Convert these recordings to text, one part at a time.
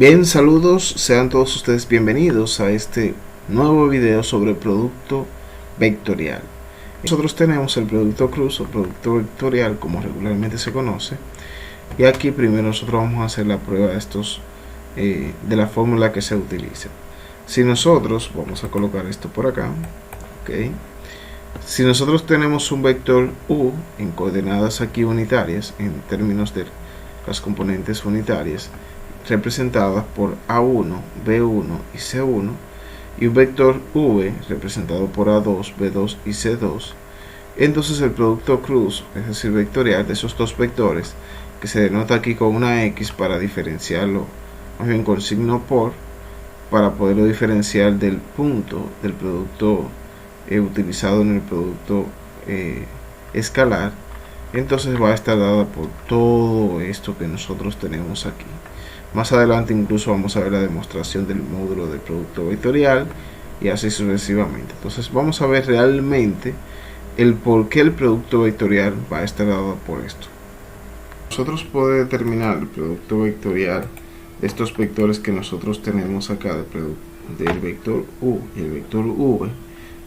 Bien, saludos, sean todos ustedes bienvenidos a este nuevo video sobre producto vectorial. Nosotros tenemos el producto cruz o producto vectorial como regularmente se conoce, y aquí primero nosotros vamos a hacer la prueba de estos de la fórmula que se utiliza. Si nosotros vamos a colocar esto por acá, ok, si nosotros tenemos un vector u en coordenadas aquí unitarias en términos de las componentes unitarias representadas por A1, B1 y C1, y un vector V representado por A2, B2 y C2, entonces el producto cruz, es decir, vectorial de esos dos vectores, que se denota aquí con una X para diferenciarlo, más bien con signo por, para poderlo diferenciar del punto del producto utilizado en el producto escalar, entonces va a estar dada por todo esto que nosotros tenemos aquí. Más adelante incluso vamos a ver la demostración del módulo del producto vectorial y así sucesivamente. Entonces vamos a ver realmente el por qué el producto vectorial va a estar dado por esto. Nosotros podemos determinar el producto vectorial de estos vectores que nosotros tenemos acá del vector u y el vector v,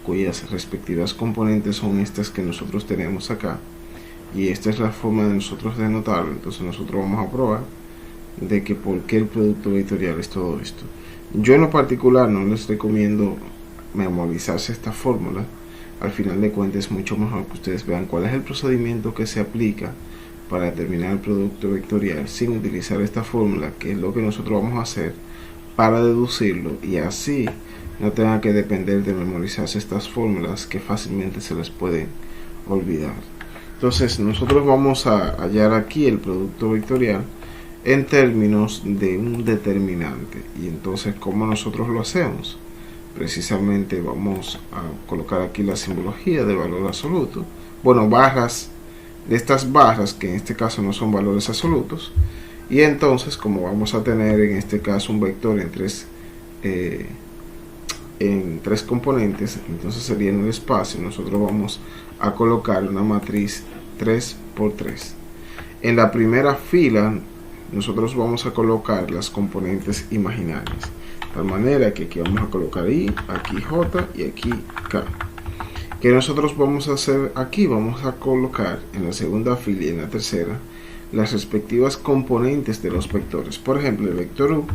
cuyas respectivas componentes son estas que nosotros tenemos acá, y esta es la forma de nosotros denotarlo. Entonces nosotros vamos a probar de que por qué el producto vectorial es todo esto. Yo en lo particular no les recomiendo memorizarse esta fórmula. Al final de cuentas es mucho mejor que ustedes vean cuál es el procedimiento que se aplica para determinar el producto vectorial sin utilizar esta fórmula, que es lo que nosotros vamos a hacer para deducirlo, y así no tengan que depender de memorizarse estas fórmulas que fácilmente se les puede olvidar. Entonces nosotros vamos a hallar aquí el producto vectorial en términos de un determinante. Y entonces, ¿cómo nosotros lo hacemos? Precisamente vamos a colocar aquí la simbología de valor absoluto, bueno, barras, de estas barras que en este caso no son valores absolutos, y entonces como vamos a tener en este caso un vector en tres componentes, entonces sería en el espacio, nosotros vamos a colocar una matriz 3 por 3. En la primera fila nosotros vamos a colocar las componentes imaginarias, de tal manera que aquí vamos a colocar I, aquí J y aquí K. Que nosotros vamos a hacer aquí, vamos a colocar en la segunda fila y en la tercera las respectivas componentes de los vectores. Por ejemplo, el vector U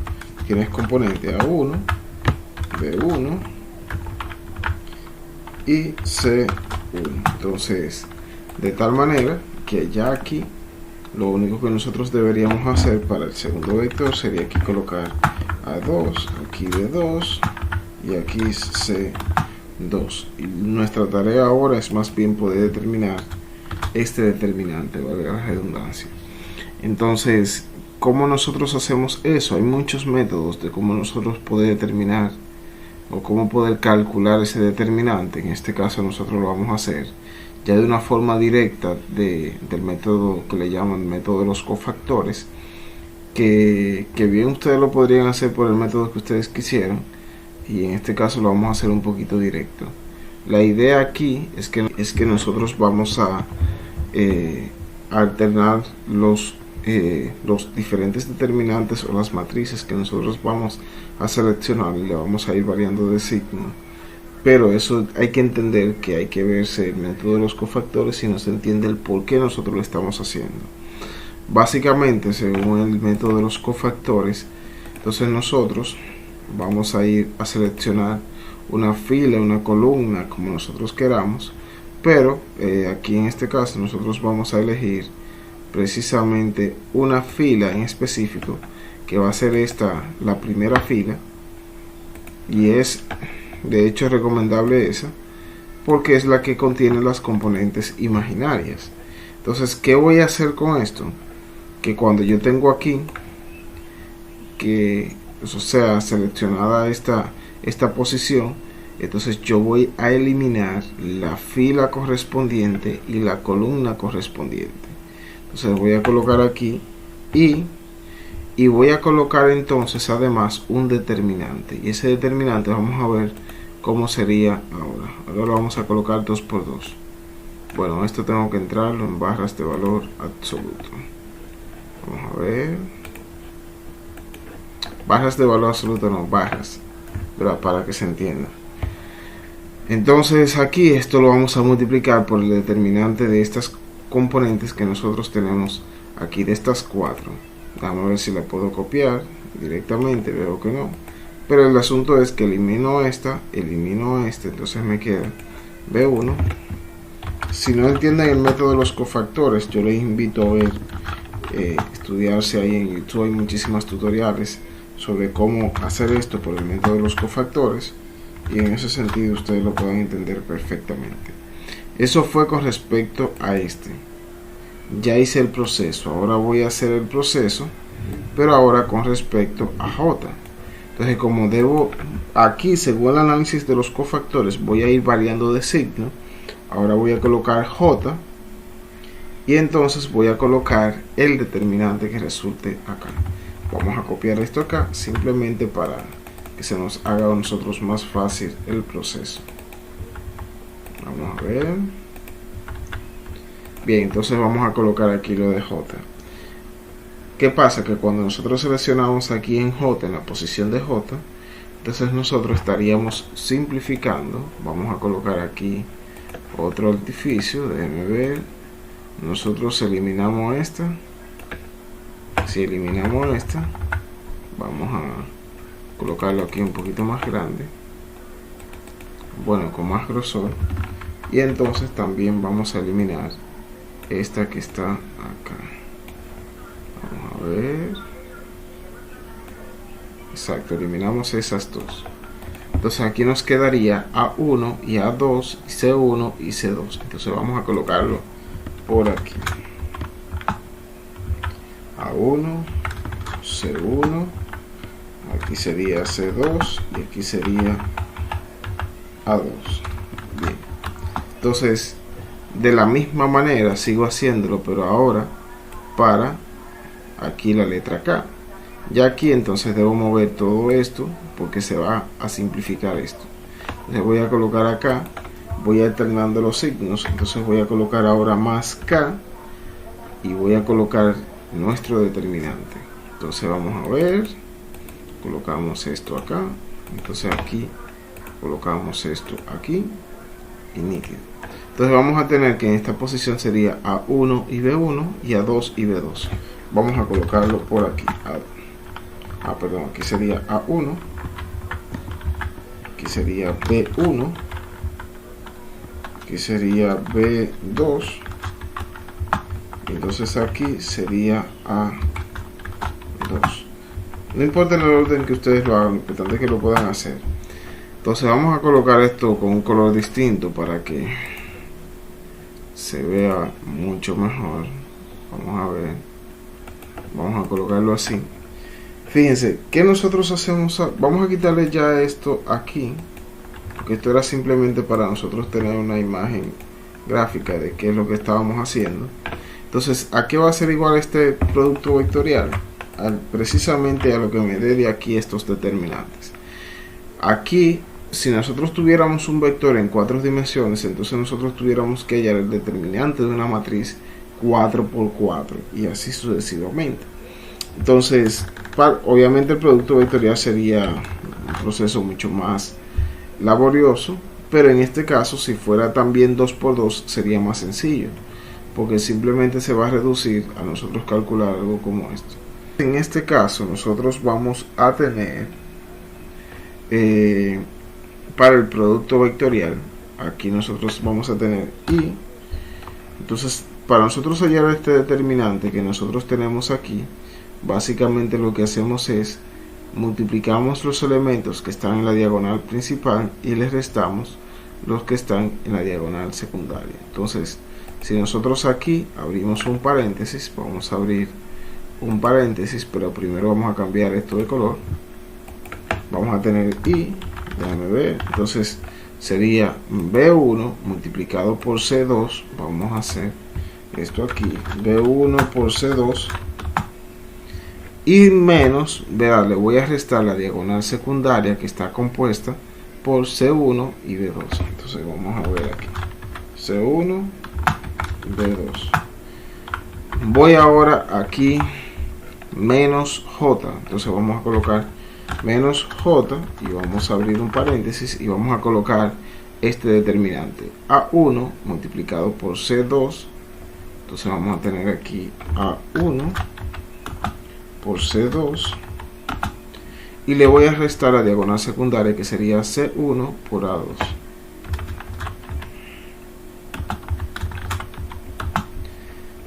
tiene componente A1, B1 y C1. Entonces, de tal manera que ya aquí lo único que nosotros deberíamos hacer para el segundo vector sería aquí colocar A2, aquí B2 y aquí C2. Y nuestra tarea ahora es más bien poder determinar este determinante, valga la redundancia. Entonces, ¿cómo nosotros hacemos eso? Hay muchos métodos de cómo nosotros poder determinar o cómo poder calcular ese determinante. En este caso nosotros lo vamos a hacer ya de una forma directa del método que le llaman método de los cofactores, que bien ustedes lo podrían hacer por el método que ustedes quisieran, y en este caso lo vamos a hacer un poquito directo. La idea aquí es que nosotros vamos a alternar los diferentes determinantes o las matrices que nosotros vamos a seleccionar, y le vamos a ir variando de signo. Pero eso hay que entender que hay que verse el método de los cofactores si no se entiende el por qué nosotros lo estamos haciendo. Básicamente, según el método de los cofactores, entonces nosotros vamos a ir a seleccionar una fila, una columna, como nosotros queramos, pero aquí en este caso nosotros vamos a elegir precisamente una fila en específico, que va a ser esta, la primera fila, y es de hecho recomendable esa porque es la que contiene las componentes imaginarias. Entonces, ¿qué voy a hacer con esto? Que cuando yo tengo aquí que, o sea, seleccionada esta posición, entonces yo voy a eliminar la fila correspondiente y la columna correspondiente. Entonces voy a colocar aquí y voy a colocar entonces además un determinante, y ese determinante vamos a ver cómo sería ahora lo vamos a colocar 2 por 2. Bueno, esto tengo que entrarlo en barras de valor absoluto. Vamos a ver, barras de valor absoluto, no, barras, ¿verdad? Para que se entienda. Entonces aquí esto lo vamos a multiplicar por el determinante de estas componentes que nosotros tenemos aquí, de estas 4. Vamos a ver si la puedo copiar directamente, veo que no, pero el asunto es que elimino esta, entonces me queda B1. Si no entienden el método de los cofactores, yo les invito a ver, estudiarse ahí en YouTube, hay muchísimas tutoriales sobre cómo hacer esto por el método de los cofactores, y en ese sentido ustedes lo pueden entender perfectamente. Eso fue con respecto a este. Ya hice el proceso, ahora voy a hacer el proceso, pero ahora con respecto a J. Entonces, como debo aquí, según el análisis de los cofactores, voy a ir variando de signo. Ahora voy a colocar J y entonces voy a colocar el determinante que resulte acá. Vamos a copiar esto acá simplemente para que se nos haga a nosotros más fácil el proceso. Vamos a ver. Bien, entonces vamos a colocar aquí lo de J. ¿Qué pasa? Que cuando nosotros seleccionamos aquí en J, en la posición de J, entonces nosotros estaríamos simplificando. Vamos a colocar aquí otro artificio, déjenme ver. Nosotros eliminamos esta. Si eliminamos esta, vamos a colocarlo aquí un poquito más grande, bueno, con más grosor, y entonces también vamos a eliminar esta que está acá. Vamos a ver, exacto, eliminamos esas dos. Entonces aquí nos quedaría A1 y A2 y C1 y C2. Entonces vamos a colocarlo por aquí. A1, C1, aquí sería C2 y aquí sería A2. Bien. Entonces, de la misma manera sigo haciéndolo, pero ahora para aquí la letra K. Ya aquí entonces debo mover todo esto porque se va a simplificar esto. Entonces voy a colocar acá, voy alternando los signos, entonces voy a colocar ahora más K y voy a colocar nuestro determinante. Entonces vamos a ver, colocamos esto acá, entonces aquí colocamos esto aquí y nítido. Entonces vamos a tener que en esta posición sería A1 y B1 y A2 y B2. Vamos a colocarlo por aquí. Perdón, aquí sería A1, aquí sería B1, aquí sería B2, entonces aquí sería A2. No importa el orden que ustedes lo hagan, lo importante es que lo puedan hacer. Entonces vamos a colocar esto con un color distinto para que se vea mucho mejor. Vamos a ver, vamos a colocarlo así. Fíjense que nosotros hacemos, vamos a quitarle ya esto aquí, porque esto era simplemente para nosotros tener una imagen gráfica de qué es lo que estábamos haciendo. Entonces, ¿a qué va a ser igual este producto vectorial? Precisamente a lo que me dé de aquí estos determinantes. Aquí, si nosotros tuviéramos un vector en 4 dimensiones, entonces nosotros tuviéramos que hallar el determinante de una matriz 4×4 y así sucesivamente. Entonces, obviamente el producto vectorial sería un proceso mucho más laborioso, pero en este caso, si fuera también 2×2, sería más sencillo, porque simplemente se va a reducir a nosotros calcular algo como esto. En este caso, nosotros vamos a tener para el producto vectorial, aquí nosotros vamos a tener y, entonces para nosotros hallar este determinante que nosotros tenemos aquí, básicamente lo que hacemos es multiplicamos los elementos que están en la diagonal principal y les restamos los que están en la diagonal secundaria. Entonces, si nosotros aquí abrimos un paréntesis, vamos a abrir un paréntesis, pero primero vamos a cambiar esto de color. Vamos a tener y, déjame ver, entonces sería B1 multiplicado por C2, vamos a hacer esto aquí, B1 por C2 y menos, vean, le voy a restar la diagonal secundaria que está compuesta por C1 y B2. Entonces vamos a ver aquí, C1, B2. Voy ahora aquí menos J, entonces vamos a colocar menos j, y vamos a abrir un paréntesis y vamos a colocar este determinante A1 multiplicado por C2. Entonces vamos a tener aquí A1 por C2 y le voy a restar la diagonal secundaria, que sería C1 por A2.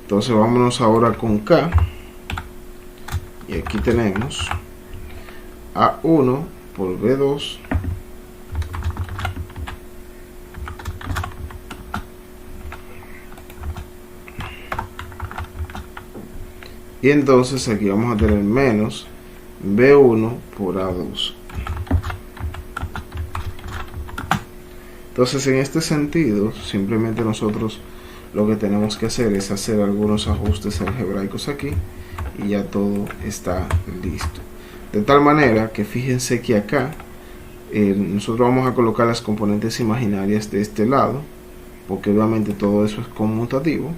Entonces vámonos ahora con K, y aquí tenemos A1 por B2 y entonces aquí vamos a tener menos B1 por A2. Entonces en este sentido simplemente nosotros lo que tenemos que hacer es hacer algunos ajustes algebraicos aquí y ya todo está listo. De tal manera que fíjense que acá nosotros vamos a colocar las componentes imaginarias de este lado, porque obviamente todo eso es conmutativo.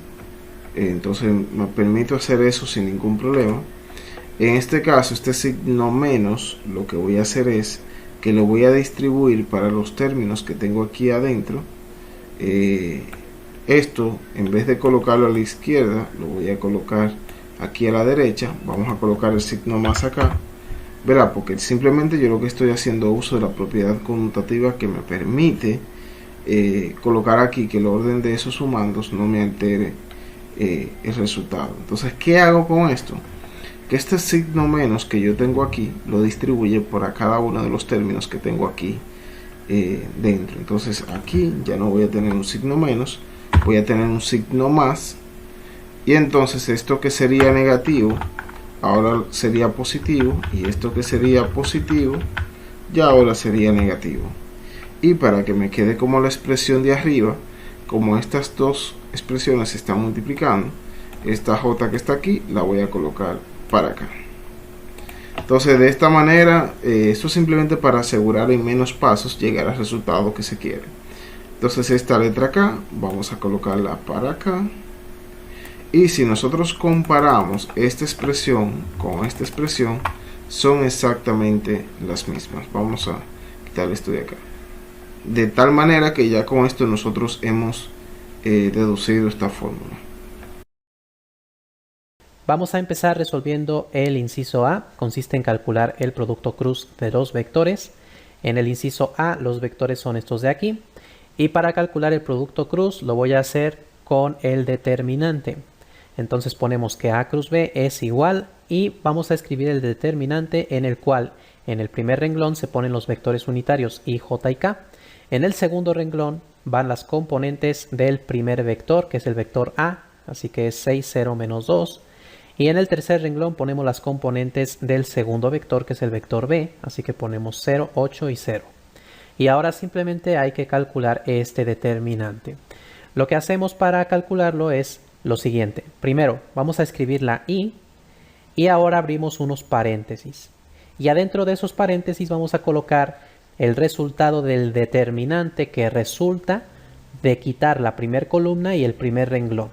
Entonces me permito hacer eso sin ningún problema. En este caso, este signo menos, lo que voy a hacer es que lo voy a distribuir para los términos que tengo aquí adentro. Esto, en vez de colocarlo a la izquierda, lo voy a colocar aquí a la derecha. Vamos a colocar el signo más acá, ¿verdad? Porque simplemente yo lo que estoy haciendo uso de la propiedad conmutativa que me permite colocar aquí que el orden de esos sumandos no me altere el resultado. Entonces, ¿qué hago con esto? Que este signo menos que yo tengo aquí lo distribuye por cada uno de los términos que tengo aquí dentro. Entonces aquí ya no voy a tener un signo menos, voy a tener un signo más, y entonces esto que sería negativo ahora sería positivo, y esto que sería positivo ya ahora sería negativo. Y para que me quede como la expresión de arriba, como estas dos expresiones se están multiplicando, esta j que está aquí la voy a colocar para acá. Entonces de esta manera, esto es simplemente para asegurar en menos pasos llegar al resultado que se quiere. Entonces esta letra acá vamos a colocarla para acá, y si nosotros comparamos esta expresión con esta expresión, son exactamente las mismas. Vamos a quitar esto de acá, de tal manera que ya con esto nosotros hemos deducido esta fórmula. Vamos a empezar resolviendo el inciso A. Consiste en calcular el producto cruz de dos vectores. En el inciso A los vectores son estos de aquí. Y para calcular el producto cruz lo voy a hacer con el determinante. Entonces ponemos que A cruz B es igual, y vamos a escribir el determinante en el cual en el primer renglón se ponen los vectores unitarios I, J y K. En el segundo renglón van las componentes del primer vector, que es el vector A, así que es 6, 0, menos 2. Y en el tercer renglón ponemos las componentes del segundo vector, que es el vector B, así que ponemos 0, 8 y 0. Y ahora simplemente hay que calcular este determinante. Lo que hacemos para calcularlo es lo siguiente. Primero vamos a escribir la I, y ahora abrimos unos paréntesis. Y adentro de esos paréntesis vamos a colocar el resultado del determinante que resulta de quitar la primera columna y el primer renglón.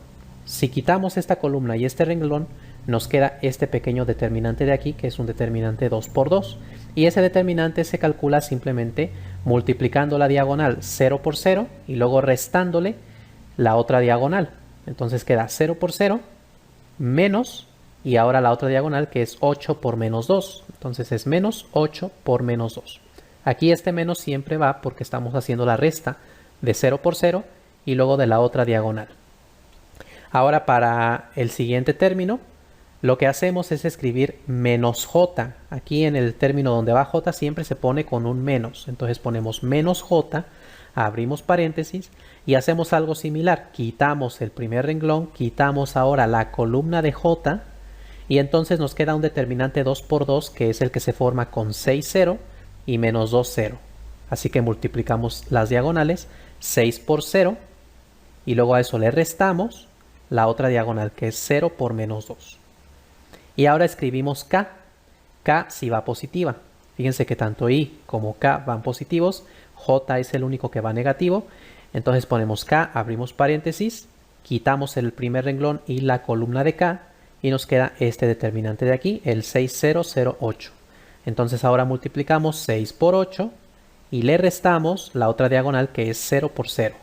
Si quitamos esta columna y este renglón, nos queda este pequeño determinante de aquí, que es un determinante 2 por 2. Y ese determinante se calcula simplemente multiplicando la diagonal 0 por 0 y luego restándole la otra diagonal. Entonces queda 0 por 0 menos, y ahora la otra diagonal, que es 8 por menos 2. Entonces es menos 8 por menos 2. Aquí este menos siempre va porque estamos haciendo la resta de 0 por 0 y luego de la otra diagonal. Ahora para el siguiente término, lo que hacemos es escribir menos j. Aquí en el término donde va j siempre se pone con un menos. Entonces ponemos menos j, abrimos paréntesis y hacemos algo similar. Quitamos el primer renglón, quitamos ahora la columna de j, y entonces nos queda un determinante 2 por 2, que es el que se forma con 6, 0 y menos 2, 0. Así que multiplicamos las diagonales, 6 por 0, y luego a eso le restamos la otra diagonal, que es 0 por menos 2. Y ahora escribimos K. K si va positiva. Fíjense que tanto I como K van positivos. J es el único que va negativo. Entonces ponemos K, abrimos paréntesis, quitamos el primer renglón y la columna de K, y nos queda este determinante de aquí, el 6008. Entonces ahora multiplicamos 6 por 8 y le restamos la otra diagonal que es 0 por 0.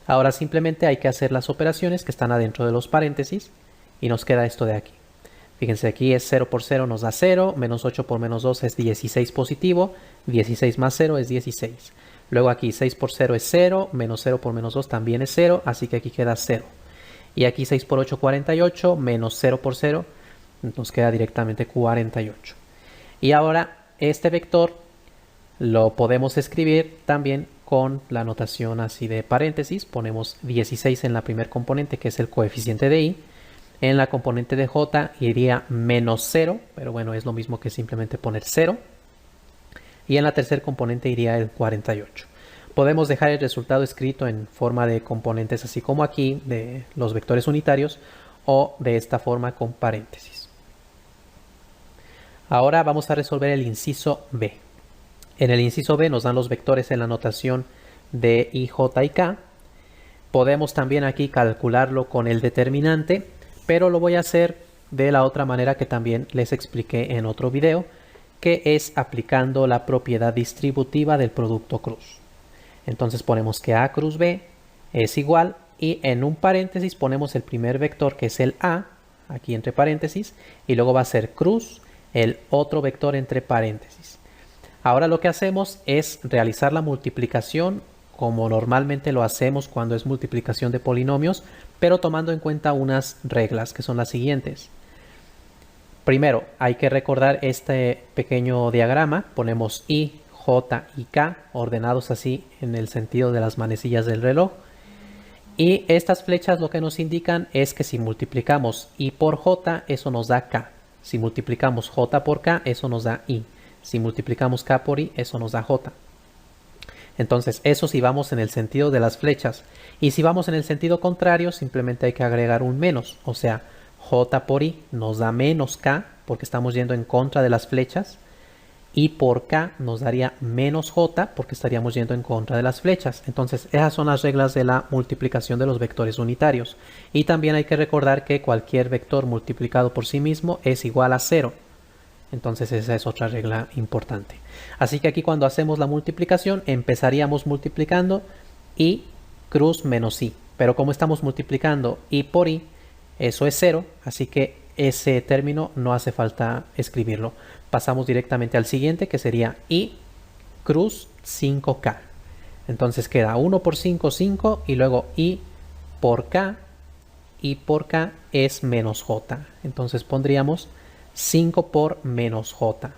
Ahora simplemente hay que hacer las operaciones que están adentro de los paréntesis y nos queda esto de aquí. Fíjense, aquí es 0 por 0 nos da 0, menos 8 por menos 2 es 16 positivo, 16 más 0 es 16. Luego aquí 6 por 0 es 0, menos 0 por menos 2 también es 0, así que aquí queda 0. Y aquí 6 por 8, 48, menos 0 por 0, nos queda directamente 48. Y ahora este vector lo podemos escribir también con la notación así de paréntesis. Ponemos 16 en la primer componente, que es el coeficiente de y. En la componente de j iría menos 0, pero bueno, es lo mismo que simplemente poner 0. Y en la tercer componente iría el 48. Podemos dejar el resultado escrito en forma de componentes así como aquí, de los vectores unitarios, o de esta forma con paréntesis. Ahora vamos a resolver el inciso B. En el inciso B nos dan los vectores en la notación de i, j y k. Podemos también aquí calcularlo con el determinante, pero lo voy a hacer de la otra manera que también les expliqué en otro video, que es aplicando la propiedad distributiva del producto cruz. Entonces ponemos que a cruz b es igual, y en un paréntesis ponemos el primer vector, que es el a, aquí entre paréntesis, y luego va a ser cruz, el otro vector entre paréntesis. Ahora lo que hacemos es realizar la multiplicación como normalmente lo hacemos cuando es multiplicación de polinomios, pero tomando en cuenta unas reglas que son las siguientes. Primero, hay que recordar este pequeño diagrama. Ponemos i, j y k ordenados así en el sentido de las manecillas del reloj. Y estas flechas lo que nos indican es que si multiplicamos i por j, eso nos da k. Si multiplicamos j por k, eso nos da i. Si multiplicamos k por i, eso nos da j. Entonces, eso si vamos en el sentido de las flechas. Y si vamos en el sentido contrario, simplemente hay que agregar un menos. O sea, j por i nos da menos k, porque estamos yendo en contra de las flechas. I por k nos daría menos j, porque estaríamos yendo en contra de las flechas. Entonces, esas son las reglas de la multiplicación de los vectores unitarios. Y también hay que recordar que cualquier vector multiplicado por sí mismo es igual a 0. Entonces esa es otra regla importante. Así que aquí cuando hacemos la multiplicación empezaríamos multiplicando i cruz menos i. Pero como estamos multiplicando i por i, eso es 0. Así que ese término no hace falta escribirlo. Pasamos directamente al siguiente, que sería i cruz 5k. Entonces queda 1 por 5, 5. Y luego i por k es menos j. Entonces pondríamos 5 por menos j.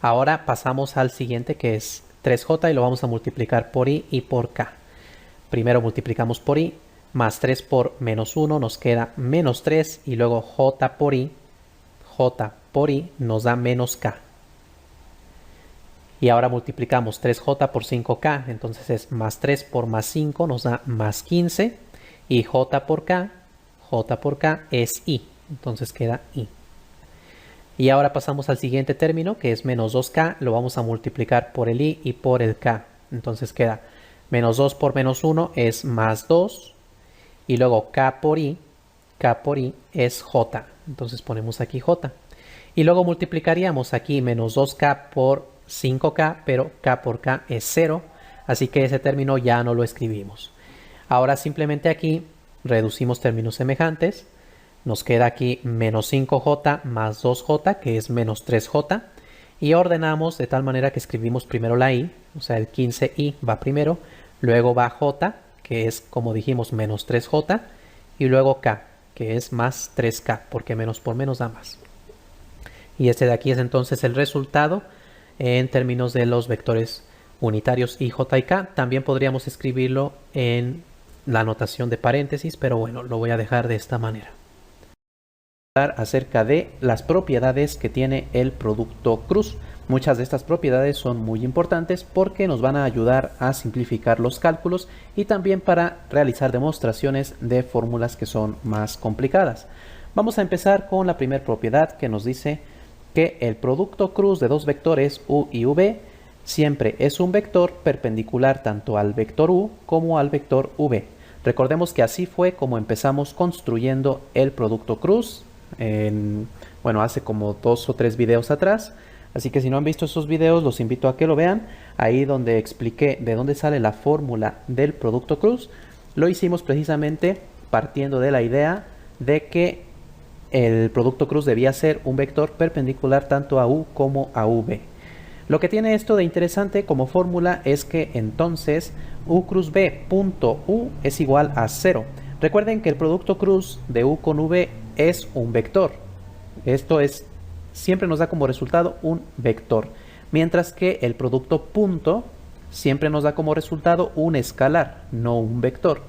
Ahora pasamos al siguiente, que es 3j, y lo vamos a multiplicar por i y por k. Primero multiplicamos por i, más 3 por menos 1 nos queda menos 3, y luego j por i nos da menos k. Y ahora multiplicamos 3j por 5k, entonces es más 3 por más 5 nos da más 15, y j por k es i, entonces queda i. Y ahora pasamos al siguiente término, que es menos 2k, lo vamos a multiplicar por el i y por el k. Entonces queda menos 2 por menos 1 es más 2, y luego k por i es j. Entonces ponemos aquí j. Y luego multiplicaríamos aquí menos 2k por 5k, pero k por k es 0, así que ese término ya no lo escribimos. Ahora simplemente aquí reducimos términos semejantes. Nos queda aquí menos 5j más 2j, que es menos 3j. Y ordenamos de tal manera que escribimos primero la i, o sea, el 15i va primero. Luego va j, que es, como dijimos, menos 3j. Y luego k, que es más 3k, porque menos por menos da más. Y este de aquí es entonces el resultado en términos de los vectores unitarios i, j y k. También podríamos escribirlo en la notación de paréntesis, pero bueno, lo voy a dejar de esta manera. Acerca de las propiedades que tiene el producto cruz. Muchas de estas propiedades son muy importantes porque nos van a ayudar a simplificar los cálculos y también para realizar demostraciones de fórmulas que son más complicadas. Vamos a empezar con la primera propiedad, que nos dice que el producto cruz de dos vectores u y v siempre es un vector perpendicular tanto al vector u como al vector v. Recordemos que así fue como empezamos construyendo el producto cruz. bueno, hace como 2 o 3 videos atrás. Así que si no han visto esos videos, los invito a que lo vean. Ahí donde expliqué de dónde sale la fórmula del producto cruz, lo hicimos precisamente partiendo de la idea de que el producto cruz debía ser un vector perpendicular tanto a u como a v. Lo que tiene esto de interesante como fórmula es que entonces u cruz b punto u es igual a 0. Recuerden que el producto cruz de u con v es un vector. Esto es, siempre nos da como resultado un vector. Mientras que el producto punto siempre nos da como resultado un escalar, no un vector.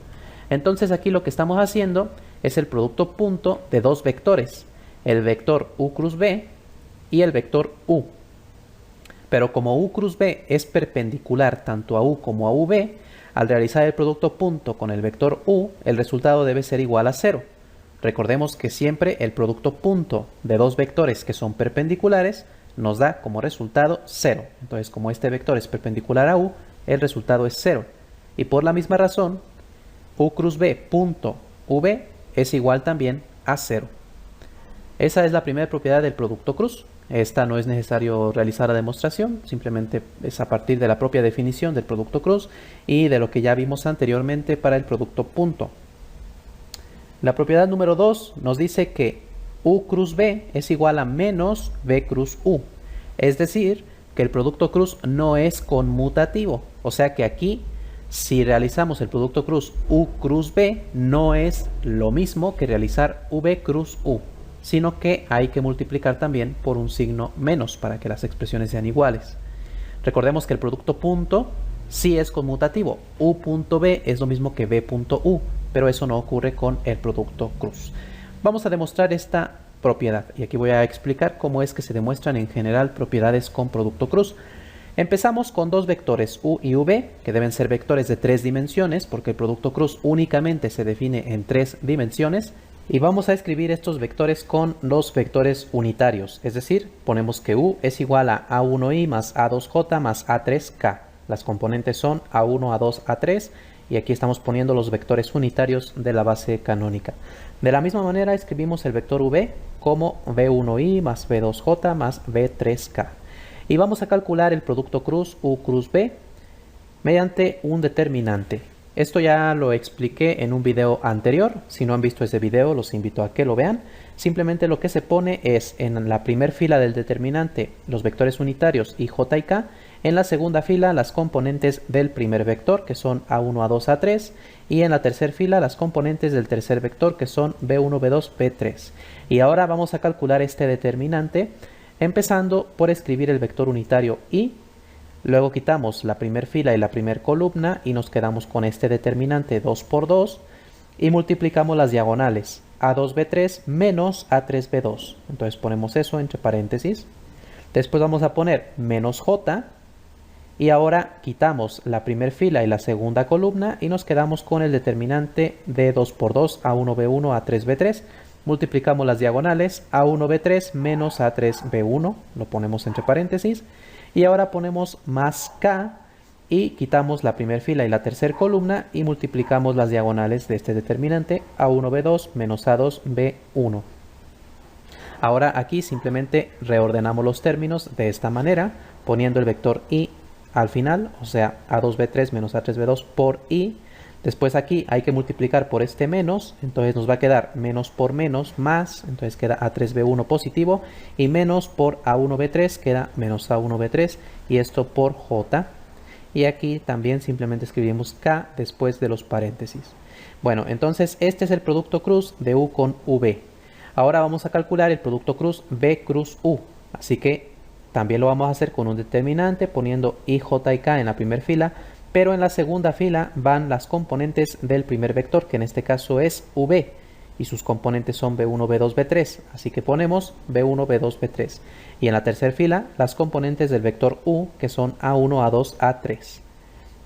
Entonces aquí lo que estamos haciendo es el producto punto de dos vectores, el vector u cruz b y el vector u. Pero como u cruz b es perpendicular tanto a u como a v, al realizar el producto punto con el vector u, el resultado debe ser igual a 0. Recordemos que siempre el producto punto de dos vectores que son perpendiculares nos da como resultado 0. Entonces, como este vector es perpendicular a u, el resultado es 0. Y por la misma razón, u cruz b punto v es igual también a 0. Esa es la primera propiedad del producto cruz. Esta no es necesario realizar la demostración, simplemente es a partir de la propia definición del producto cruz y de lo que ya vimos anteriormente para el producto punto. La propiedad número 2 nos dice que u cruz b es igual a menos b cruz u. Es decir, que el producto cruz no es conmutativo. O sea que aquí, si realizamos el producto cruz u cruz b, no es lo mismo que realizar v cruz u, sino que hay que multiplicar también por un signo menos para que las expresiones sean iguales. Recordemos que el producto punto sí es conmutativo. U punto b es lo mismo que b punto u, pero eso no ocurre con el producto cruz. Vamos a demostrar esta propiedad y aquí voy a explicar cómo es que se demuestran en general propiedades con producto cruz. Empezamos con dos vectores u y v, que deben ser vectores de 3 dimensiones, porque el producto cruz únicamente se define en 3 dimensiones. Y vamos a escribir estos vectores con los vectores unitarios, es decir, ponemos que u es igual a a1i más a2j más a3k. Las componentes son a1, a2, a3 y aquí estamos poniendo los vectores unitarios de la base canónica. De la misma manera escribimos el vector v como v1i más v2j más v3k. Y vamos a calcular el producto cruz u cruz b mediante un determinante. Esto ya lo expliqué en un video anterior. Si no han visto ese video, los invito a que lo vean. Simplemente lo que se pone es en la primera fila del determinante los vectores unitarios i, j y k. En la segunda fila las componentes del primer vector, que son a1, a2, a3. Y en la tercera fila las componentes del tercer vector, que son b1, b2, b3. Y ahora vamos a calcular este determinante, empezando por escribir el vector unitario i. Luego quitamos la primera fila y la primera columna y nos quedamos con este determinante 2 por 2 y multiplicamos las diagonales a2b3 menos a3b2. Entonces ponemos eso entre paréntesis. Después vamos a poner menos j y ahora quitamos la primera fila y la segunda columna y nos quedamos con el determinante de 2 por 2 a1b1 a3b3. Multiplicamos las diagonales a1b3 menos a3b1, lo ponemos entre paréntesis. Y ahora ponemos más k y quitamos la primera fila y la tercera columna y multiplicamos las diagonales de este determinante a1b2 menos a2b1. Ahora aquí simplemente reordenamos los términos de esta manera, poniendo el vector i al final, o sea a2b3 menos a3b2 por i. Después aquí hay que multiplicar por este menos, entonces nos va a quedar menos por menos más, entonces queda a3b1 positivo, y menos por a1b3 queda menos a1b3, y esto por j. Y aquí también simplemente escribimos k después de los paréntesis. Bueno, entonces este es el producto cruz de u con v. Ahora vamos a calcular el producto cruz b cruz u, así que también lo vamos a hacer con un determinante poniendo i, j y k en la primera fila, pero en la segunda fila van las componentes del primer vector, que en este caso es v, y sus componentes son b1, b2, b3, así que ponemos b1, b2, b3. Y en la tercera fila, las componentes del vector u, que son a1, a2, a3.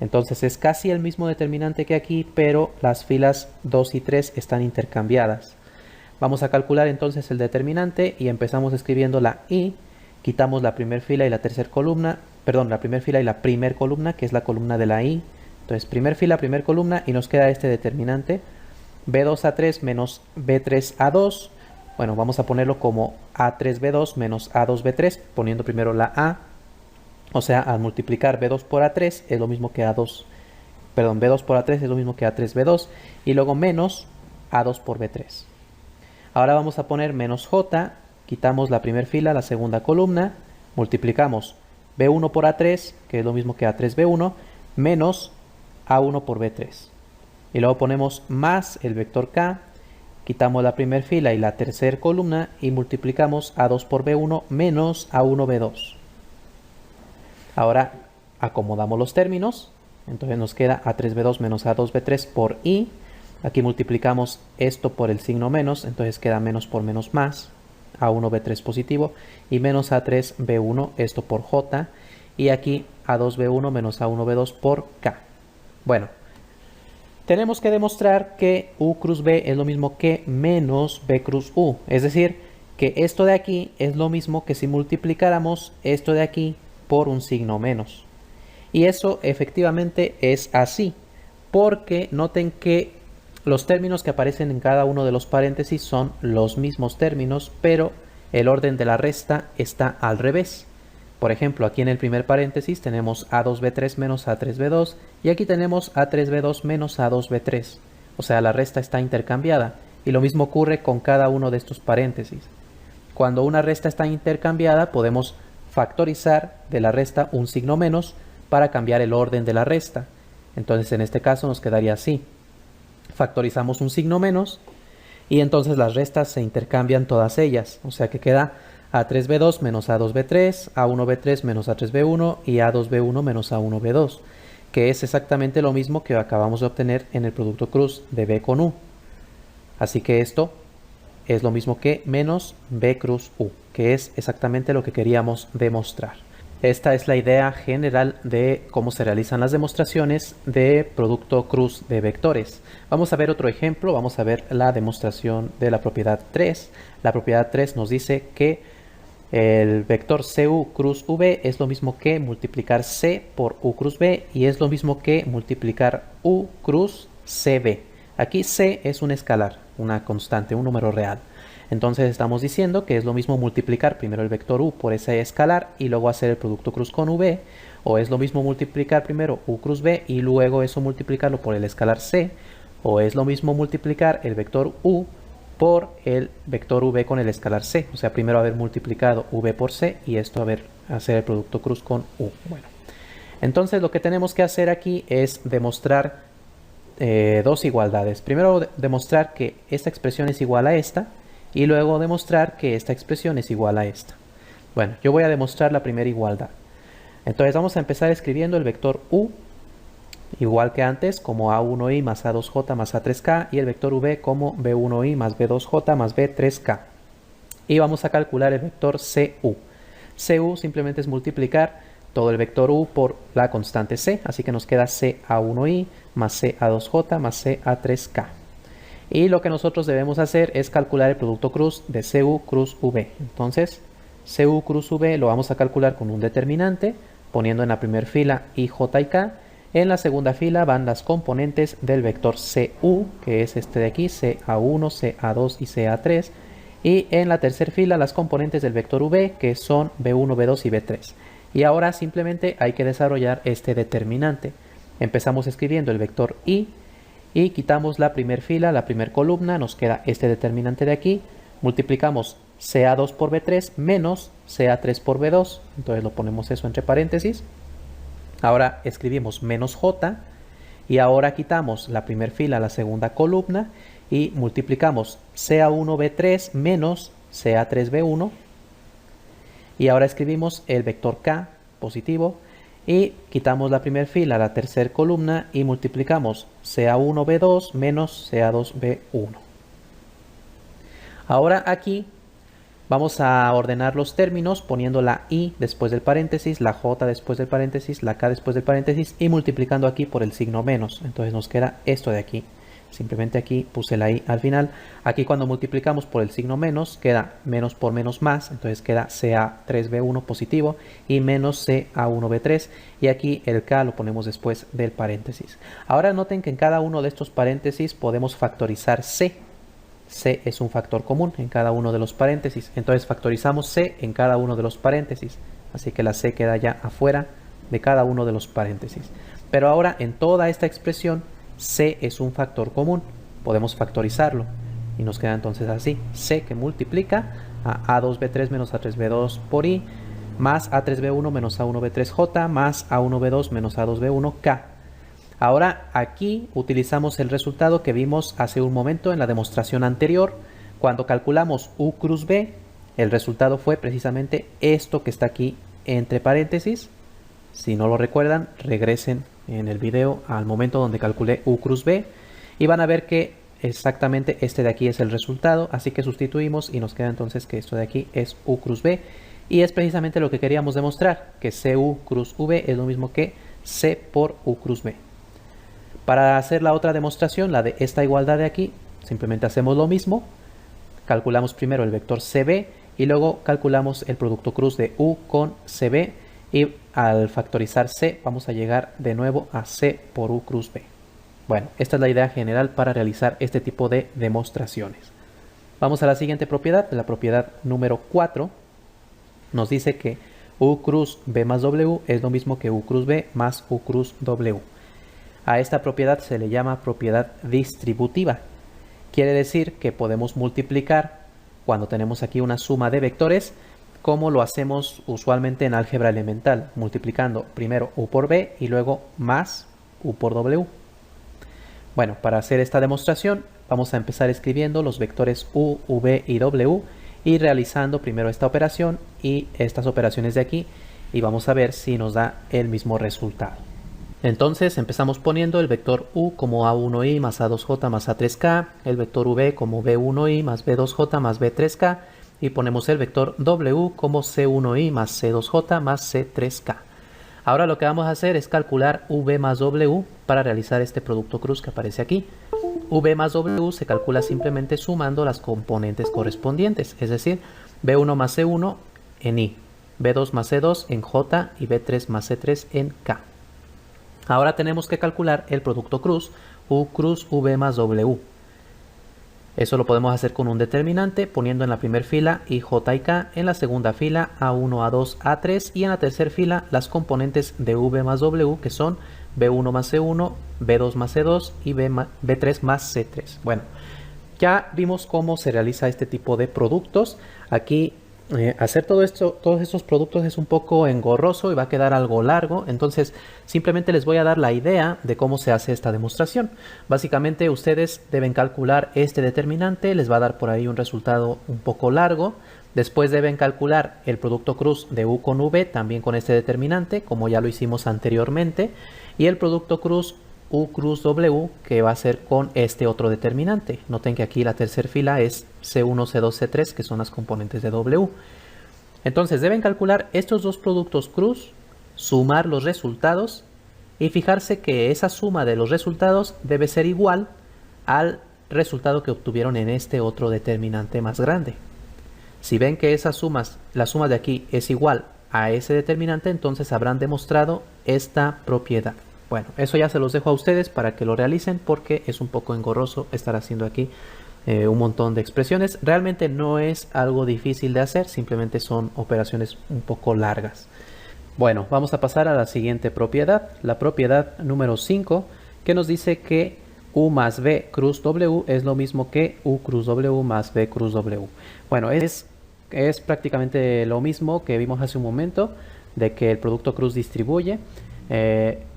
Entonces es casi el mismo determinante que aquí, pero las filas 2 y 3 están intercambiadas. Vamos a calcular entonces el determinante y empezamos escribiendo la i, quitamos la primera fila y la tercera columna, perdón, la primera fila y la primera columna, que es la columna de la i. Entonces, primera fila, primera columna, y nos queda este determinante, b2 a3 menos b3 a2, Bueno, vamos a ponerlo como A3B2 menos A2B3, poniendo primero la A. O sea, al multiplicar B2 por A3 es lo mismo que A2, perdón, B2 por A3 es lo mismo que A3B2, y luego menos A2 por B3. Ahora vamos a poner menos J, quitamos la primera fila, la segunda columna, multiplicamos B1 por A3, que es lo mismo que A3B1, menos A1 por B3. Y luego ponemos más el vector K, quitamos la primera fila y la tercera columna y multiplicamos A2 por B1 menos A1B2. Ahora acomodamos los términos, entonces nos queda A3B2 menos A2B3 por I. Aquí multiplicamos esto por el signo menos, entonces queda menos por menos más, A1B3 positivo, y menos A3B1, esto por J, y aquí A2B1 menos A1B2 por K. Bueno, tenemos que demostrar que U cruz B es lo mismo que menos B cruz U, es decir, que esto de aquí es lo mismo que si multiplicáramos esto de aquí por un signo menos. Y eso efectivamente es así, porque noten que los términos que aparecen en cada uno de los paréntesis son los mismos términos, pero el orden de la resta está al revés. Por ejemplo, aquí en el primer paréntesis tenemos A2B3 menos A3B2 y aquí tenemos A3B2 menos A2B3. O sea, la resta está intercambiada y lo mismo ocurre con cada uno de estos paréntesis. Cuando una resta está intercambiada podemos factorizar de la resta un signo menos para cambiar el orden de la resta. Entonces en este caso nos quedaría así. Factorizamos un signo menos y entonces las restas se intercambian todas ellas. O sea que queda A3B2 menos A2B3, A1B3 menos A3B1 y A2B1 menos A1B2, que es exactamente lo mismo que acabamos de obtener en el producto cruz de B con U. Así que esto es lo mismo que menos B cruz U, que es exactamente lo que queríamos demostrar. Esta es la idea general de cómo se realizan las demostraciones de producto cruz de vectores. Vamos a ver otro ejemplo, vamos a ver la demostración de la propiedad 3. La propiedad 3 nos dice que el vector CU cruz V es lo mismo que multiplicar C por U cruz B y es lo mismo que multiplicar U cruz CB. Aquí C es un escalar, una constante, un número real. Entonces estamos diciendo que es lo mismo multiplicar primero el vector U por ese escalar y luego hacer el producto cruz con V, o es lo mismo multiplicar primero U cruz B y luego eso multiplicarlo por el escalar C, o es lo mismo multiplicar el vector U por el vector V con el escalar C, o sea, primero haber multiplicado V por C y esto hacer el producto cruz con U. Bueno, entonces lo que tenemos que hacer aquí es demostrar dos igualdades. Primero demostrar que esta expresión es igual a esta y luego demostrar que esta expresión es igual a esta. Bueno, yo voy a demostrar la primera igualdad. Entonces vamos a empezar escribiendo el vector U igual que antes como A1i más A2j más A3k y el vector V como B1i más B2j más B3k. Y vamos a calcular el vector CU. CU simplemente es multiplicar todo el vector U por la constante C, así que nos queda CA1i más CA2j más CA3k. Y lo que nosotros debemos hacer es calcular el producto cruz de CU cruz V. Entonces, CU cruz V lo vamos a calcular con un determinante, poniendo en la primera fila I, J y K. En la segunda fila van las componentes del vector CU, que es este de aquí, CA1, CA2 y CA3. Y en la tercera fila las componentes del vector V, que son B1, B2 y B3. Y ahora simplemente hay que desarrollar este determinante. Empezamos escribiendo el vector I y quitamos la primera fila, la primera columna, nos queda este determinante de aquí. Multiplicamos CA2 por B3 menos CA3 por B2, entonces lo ponemos eso entre paréntesis. Ahora escribimos menos J y ahora quitamos la primera fila, la segunda columna y multiplicamos CA1B3 menos CA3B1 y ahora escribimos el vector K positivo y quitamos la primera fila, la tercera columna y multiplicamos CA1B2 menos CA2B1. Ahora aquí vamos a ordenar los términos poniendo la I después del paréntesis, la J después del paréntesis, la K después del paréntesis y multiplicando aquí por el signo menos. Entonces nos queda esto de aquí. Simplemente aquí puse la I al final. Aquí cuando multiplicamos por el signo menos queda menos por menos más. Entonces queda CA3B1 positivo y menos CA1B3. Y aquí el K lo ponemos después del paréntesis. Ahora noten que en cada uno de estos paréntesis podemos factorizar C. C es un factor común en cada uno de los paréntesis. Entonces factorizamos C en cada uno de los paréntesis. Así que la C queda ya afuera de cada uno de los paréntesis. Pero ahora en toda esta expresión C es un factor común. Podemos factorizarlo. Y nos queda entonces así. C que multiplica a A2B3 menos A3B2 por I, más A3B1 menos A1B3J, más A1B2 menos A2B1K. Ahora aquí utilizamos el resultado que vimos hace un momento en la demostración anterior. Cuando calculamos U cruz B, el resultado fue precisamente esto que está aquí entre paréntesis. Si no lo recuerdan, regresen en el video al momento donde calculé U cruz B y van a ver que exactamente este de aquí es el resultado. Así que sustituimos y nos queda entonces que esto de aquí es U cruz B. Y es precisamente lo que queríamos demostrar, que CU cruz V es lo mismo que C por U cruz B. Para hacer la otra demostración, la de esta igualdad de aquí, simplemente hacemos lo mismo. Calculamos primero el vector CB y luego calculamos el producto cruz de U con CB. Y al factorizar C vamos a llegar de nuevo a C por U cruz B. Bueno, esta es la idea general para realizar este tipo de demostraciones. Vamos a la siguiente propiedad, la propiedad número 4. Nos dice que U cruz B más W es lo mismo que U cruz B más U cruz W. A esta propiedad se le llama propiedad distributiva. Quiere decir que podemos multiplicar cuando tenemos aquí una suma de vectores, como lo hacemos usualmente en álgebra elemental, multiplicando primero U por B y luego más U por W. Bueno, para hacer esta demostración vamos a empezar escribiendo los vectores U, V y W y realizando primero esta operación y estas operaciones de aquí y vamos a ver si nos da el mismo resultado. Entonces empezamos poniendo el vector U como A1i más A2j más A3k, el vector V como B1i más B2j más B3k y ponemos el vector W como C1i más C2j más C3k. Ahora lo que vamos a hacer es calcular V más W para realizar este producto cruz que aparece aquí. V más W se calcula simplemente sumando las componentes correspondientes, es decir, B1 más C1 en I, B2 más C2 en J y B3 más C3 en K. Ahora tenemos que calcular el producto cruz, U cruz V más W. Eso lo podemos hacer con un determinante, poniendo en la primera fila I, J y K, en la segunda fila A1, A2, A3 y en la tercera fila las componentes de V más W, que son B1 más C1, B2 más C2 y B3 más C3. Bueno, ya vimos cómo se realiza este tipo de productos. Aquí hacer todos estos productos es un poco engorroso y va a quedar algo largo, entonces simplemente les voy a dar la idea de cómo se hace esta demostración. Básicamente ustedes deben calcular este determinante, les va a dar por ahí un resultado un poco largo. Después deben calcular el producto cruz de U con V, también con este determinante, como ya lo hicimos anteriormente, y el producto cruz U cruz W, que va a ser con este otro determinante. Noten que aquí la tercera fila es C1, C2, C3, que son las componentes de W. Entonces deben calcular estos dos productos cruz, sumar los resultados y fijarse que esa suma de los resultados debe ser igual al resultado que obtuvieron en este otro determinante más grande. Si ven que la suma de aquí es igual a ese determinante, entonces habrán demostrado esta propiedad. Bueno, eso ya se los dejo a ustedes para que lo realicen porque es un poco engorroso estar haciendo aquí un montón de expresiones. Realmente no es algo difícil de hacer, simplemente son operaciones un poco largas. Bueno, vamos a pasar a la siguiente propiedad, la propiedad número 5, que nos dice que U más V cruz W es lo mismo que U cruz W más V cruz W. Bueno, es prácticamente lo mismo que vimos hace un momento, de que el producto cruz distribuye.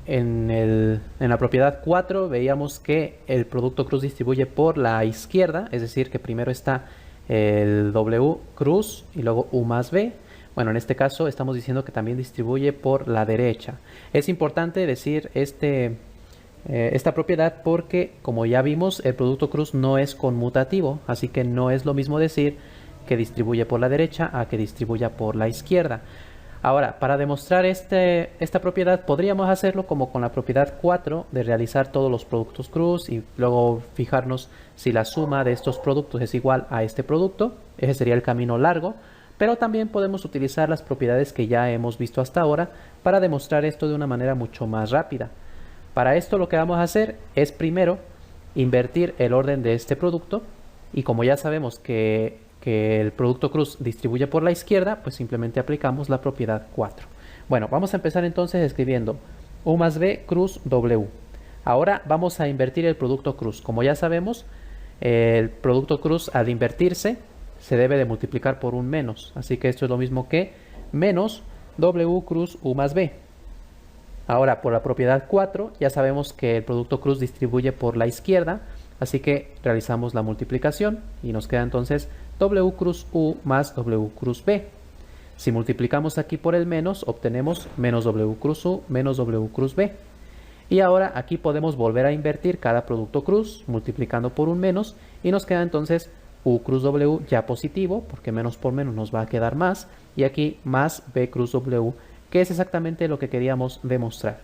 En la propiedad 4 veíamos que el producto cruz distribuye por la izquierda, es decir, que primero está el W cruz y luego U más V. Bueno, en este caso estamos diciendo que también distribuye por la derecha. Es importante decir esta propiedad porque, como ya vimos, el producto cruz no es conmutativo, así que no es lo mismo decir que distribuye por la derecha a que distribuya por la izquierda. Ahora, para demostrar esta propiedad podríamos hacerlo como con la propiedad 4 de realizar todos los productos cruz y luego fijarnos si la suma de estos productos es igual a este producto. Ese sería el camino largo, pero también podemos utilizar las propiedades que ya hemos visto hasta ahora para demostrar esto de una manera mucho más rápida. Para esto lo que vamos a hacer es primero invertir el orden de este producto Y como ya sabemos que el producto cruz distribuye por la izquierda, pues simplemente aplicamos la propiedad 4. Bueno, vamos a empezar entonces escribiendo U más B cruz W. Ahora vamos a invertir el producto cruz. Como ya sabemos, el producto cruz al invertirse se debe de multiplicar por un menos. Así que esto es lo mismo que menos W cruz U más B. Ahora, por la propiedad 4, ya sabemos que el producto cruz distribuye por la izquierda, así que realizamos la multiplicación y nos queda entonces W cruz U más W cruz B. Si multiplicamos aquí por el menos, obtenemos menos W cruz U menos W cruz B. Y ahora aquí podemos volver a invertir cada producto cruz multiplicando por un menos y nos queda entonces U cruz W ya positivo, porque menos por menos nos va a quedar más, y aquí más B cruz W, que es exactamente lo que queríamos demostrar.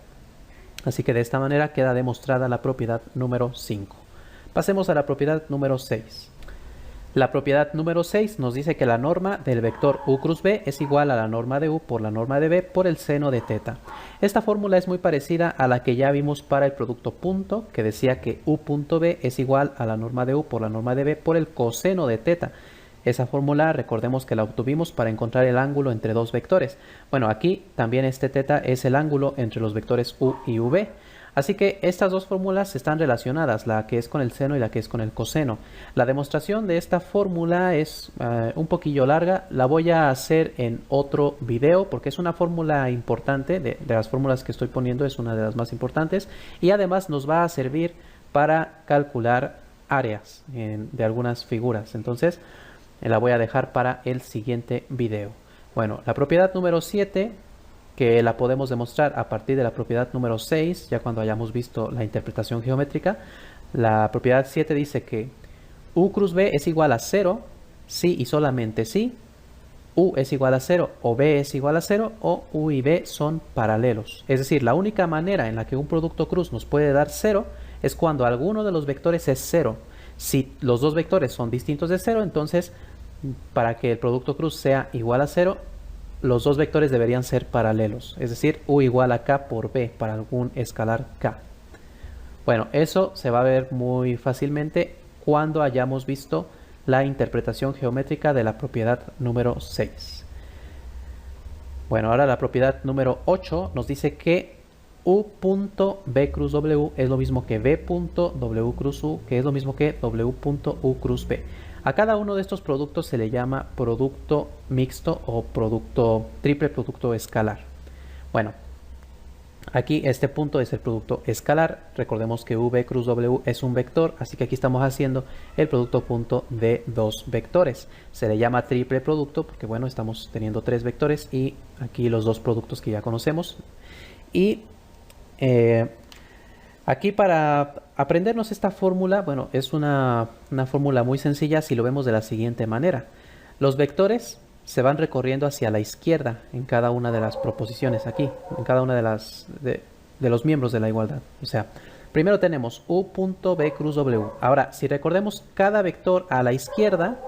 Así que de esta manera queda demostrada la propiedad número 5. Pasemos a la propiedad número 6. La propiedad número 6 nos dice que la norma del vector U cruz B es igual a la norma de U por la norma de B por el seno de teta. Esta fórmula es muy parecida a la que ya vimos para el producto punto, que decía que U punto B es igual a la norma de U por la norma de B por el coseno de teta. Esa fórmula recordemos que la obtuvimos para encontrar el ángulo entre dos vectores. Bueno, aquí también este teta es el ángulo entre los vectores U y V. Así que estas dos fórmulas están relacionadas, la que es con el seno y la que es con el coseno. La demostración de esta fórmula es un poquillo larga, la voy a hacer en otro video porque es una fórmula importante, de las fórmulas que estoy poniendo es una de las más importantes y además nos va a servir para calcular áreas de algunas figuras. Entonces la voy a dejar para el siguiente video. Bueno, la propiedad número 7, que la podemos demostrar a partir de la propiedad número 6, ya cuando hayamos visto la interpretación geométrica. La propiedad 7 dice que U cruz B es igual a 0, si y solamente si U es igual a 0 o B es igual a 0 o U y B son paralelos. Es decir, la única manera en la que un producto cruz nos puede dar 0 es cuando alguno de los vectores es 0. Si los dos vectores son distintos de 0, entonces para que el producto cruz sea igual a 0, los dos vectores deberían ser paralelos, es decir, U igual a K por B para algún escalar K. Bueno, eso se va a ver muy fácilmente cuando hayamos visto la interpretación geométrica de la propiedad número 6. Bueno, ahora la propiedad número 8 nos dice que U punto B cruz W es lo mismo que B punto W cruz U, que es lo mismo que W punto U cruz B. A cada uno de estos productos se le llama producto mixto o triple producto escalar. Bueno, aquí este punto es el producto escalar. Recordemos que V cruz W es un vector, así que aquí estamos haciendo el producto punto de dos vectores. Se le llama triple producto porque, bueno, estamos teniendo tres vectores y aquí los dos productos que ya conocemos. Y aquí para aprendernos esta fórmula, bueno, es una fórmula muy sencilla si lo vemos de la siguiente manera. Los vectores se van recorriendo hacia la izquierda en cada una de las proposiciones aquí, en cada una de los miembros de la igualdad. O sea, primero tenemos U punto B cruz W. Ahora, si recordemos cada vector a la izquierda,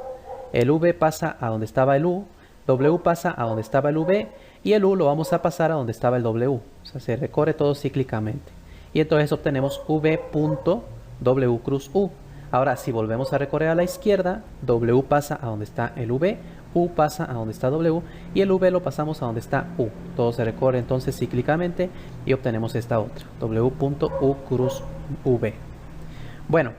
el V pasa a donde estaba el U, W pasa a donde estaba el V y el U lo vamos a pasar a donde estaba el W. O sea, se recorre todo cíclicamente. Y entonces obtenemos V punto W cruz U. Ahora, si volvemos a recorrer a la izquierda, W pasa a donde está el V, U pasa a donde está W y el V lo pasamos a donde está U. Todo se recorre entonces cíclicamente y obtenemos esta otra, W punto U cruz V. Bueno,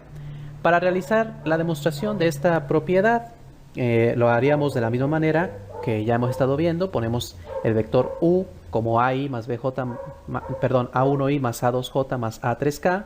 para realizar la demostración de esta propiedad, lo haríamos de la misma manera que ya hemos estado viendo. Ponemos el vector U como AI más BJ, perdón, A1I más A2J más A3K,